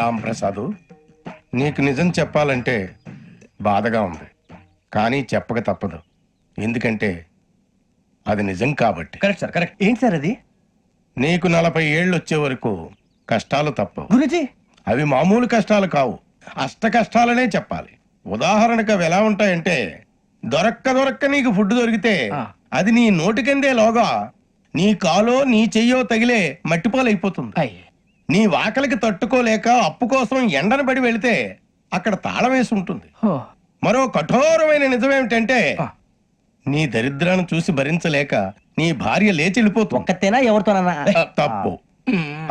రాంప్రసాద్, నీకు నిజం చెప్పాలంటే బాధగా ఉంది, కానీ చెప్పక తప్పదు. ఎందుకంటే అది నిజం కాబట్టి. Correct sir, correct. ఏంటి సార్ అది? నీకు 40 ఏళ్ళు వచ్చే వరకు కష్టాలు తప్పవు. గురుజీ, అవి మామూలు కష్టాలు కావు, అష్ట కష్టాలనే చెప్పాలి. ఉదాహరణకు అవి ఎలా ఉంటాయంటే, దొరక్క నీకు ఫుడ్ దొరికితే అది నీ నోటికందే లోగా నీ కాలో నీ చెయ్యో తగిలే మట్టిపాలైపోతుంది. నీ వాకలికి తట్టుకోలేక అప్పు కోసం ఎండను పడి వెళితే అక్కడ తాళం వేసి ఉంటుంది. మరో కఠోరమైన నిజమేమిటంటే, నీ దరిద్రాన్ని చూసి భరించలేక నీ భార్య లేచి వెళ్ళిపోతుంది. ఒక్కతేనా ఎవరితోనన్నా? తప్పు.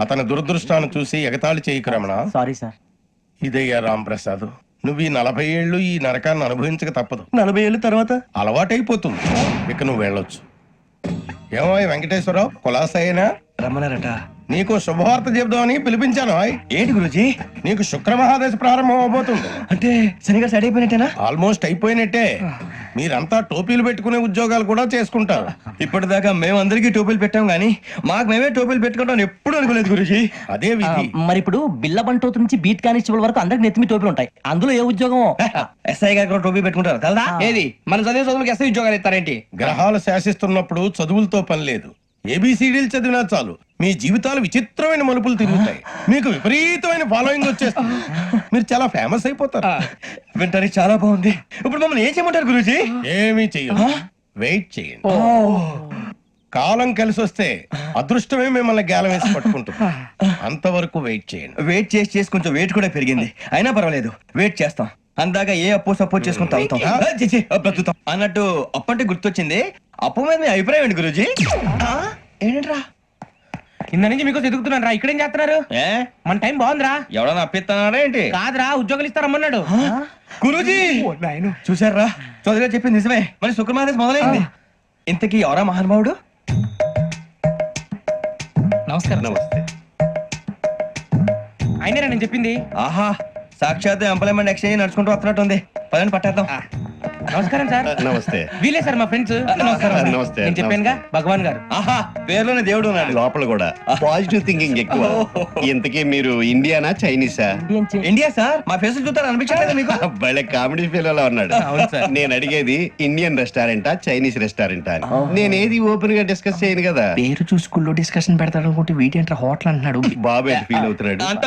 అతని దురదృష్టాన్ని చూసి ఎగతాళి చేయకు రమణ. Sorry sir. ఇదయ్యా రాంప్రసాద్, నువ్వు ఈ 40 ఏళ్ళు ఈ నరకాన్ని అనుభవించక తప్పదు. 40 ఏళ్ళ తర్వాత అలవాటైపోతుంది. ఇక నువ్వు వెళ్ళొచ్చు. ఏమో వెంకటేశ్వరరావు, కులాసైనా రమ్మన్నారట. నీకు శుభవార్త చెబుదామని పిలిపించాను. ఏంటి గురుజీ? నీకు శుక్రమహాదశ ప్రారంభం అవబోతుంది. అంటే శనిగా సెట్ అయిపోయినట్టేనా? ఆల్మోస్ట్ అయిపోయినట్టే. మీరంతా టోపీలు పెట్టుకునే ఉద్యోగాలు కూడా చేసుకుంటారు. ఇప్పటిదాకా మేమందరికీ టోపీలు పెట్టాం గానీ మాకు మేమే టోపీలు పెట్టుకుంటాం ఎప్పుడు అనుకోలేదు గురుజీ. అదే విధి. మరి ఇప్పుడు బిల్ల బంటోతు నుంచి బీట్ కానిస్టేబుల్ వరకు అందరికి నెత్తిమి టోపీలు ఉంటాయి. అందులో ఏ ఉద్యోగం? ఎస్ఐ గారు కూడా టోపీ పెట్టుకుంటారు కదా? ఏది మన చదివే చదువులకు ఎస్ఐ ఉద్యోగాలు ఇస్తారేంటి? గ్రహాలు శాసిస్తున్నప్పుడు చదువులతో పని లేదు. ఏబిసిడీలు చదివినా చాలు మీ జీవితాలు విచిత్రమైన మలుపులు తిరుగుతాయి. మీకు విపరీతమైన ఫాలోయింగ్ వచ్చేస్తుంది. మీరు చాలా ఫేమస్ అయిపోతారు. వింటానికి చాలా బాగుంది. ఇప్పుడు మమ్మల్ని ఏం చేయమంటారు గురూజీ? ఏమీ చెయ్యదు, వెయిట్ చేయండి. కాలం కలిసి వస్తే అదృష్టమే మిమ్మల్ని గేలం వేసి పట్టుకుంటుంది. అంతవరకు వెయిట్ చేయండి. వెయిట్ చేసి కొంచెం వెయిట్ కూడా పెరిగింది. అయినా పర్వాలేదు, వెయిట్ చేస్తాం. అందాక ఏ అప్పు సపోర్ట్ చేసుకుని తాగుతాం, బ్రతుకుతాం అన్నట్టు. అప్పు అంటే గుర్తొచ్చింది. అప్పు మీద మీ అభిప్రాయం ఏంటి గురూజీ? ఏంటరా కింద నుంచి మీకు ఎదుగుతున్నాను రా. ఇక్కడేం చేస్తున్నారు? మన టైం బాగుందిరా. ఎవడన్నా అప్పిస్తున్నారా ఏంటి? కాదురా, ఉద్యోగాలు ఇస్తారమ్మన్నాడు గురూజీ. చూసారా, చౌదరిగా చెప్పింది నిజమే. మరి శుక్రమాదేశ్ మొదలైంది. ఇంతకీ ఎవరా మహానుభావుడు? నమస్కారం. నమస్తే. అయినరా నేను చెప్పింది? ఆహా, సాక్షాత్ ఎంప్లాయ్మెంట్ ఎక్స్చేంజ్ నడుచుకుంటూ వస్తున్నట్టు ఉంది. పదండి పట్టేద్దాం. నమస్కారం సార్. నమస్తే. వీలే సార్ మా ఫ్రెండ్స్. నమస్తే. నేను చెప్పానుగా, భగవాన్ గారు. ఆహా, పేర్లోనే దేవుడు ఉన్నాడు. లోపల కూడా పాజిటివ్ థింకింగ్ ఎక్కువ. ఇంతకీ మీరు ఇండియానా చైనీసా? India sir. మా ఫేస్ చూస్తారు అనిపించలేదు మీకు? భలే కామెడీ ఫీల్ అలా ఉన్నాడు. అవును సార్. నేను అడిగేది ఇండియన్ రెస్టారెంటా చైనీస్ రెస్టారెంటా అని. నేనేది ఓపెన్ గా డిస్కస్ చేయను కదా. పేరు చూసుకుల్లో డిస్కషన్ పెడతాడు అనుకుంటే వీటి అంటే హోటల్ అంటున్నాడు. బాబు ఎంత ఫీల్ అవుతున్నాడు? అంతా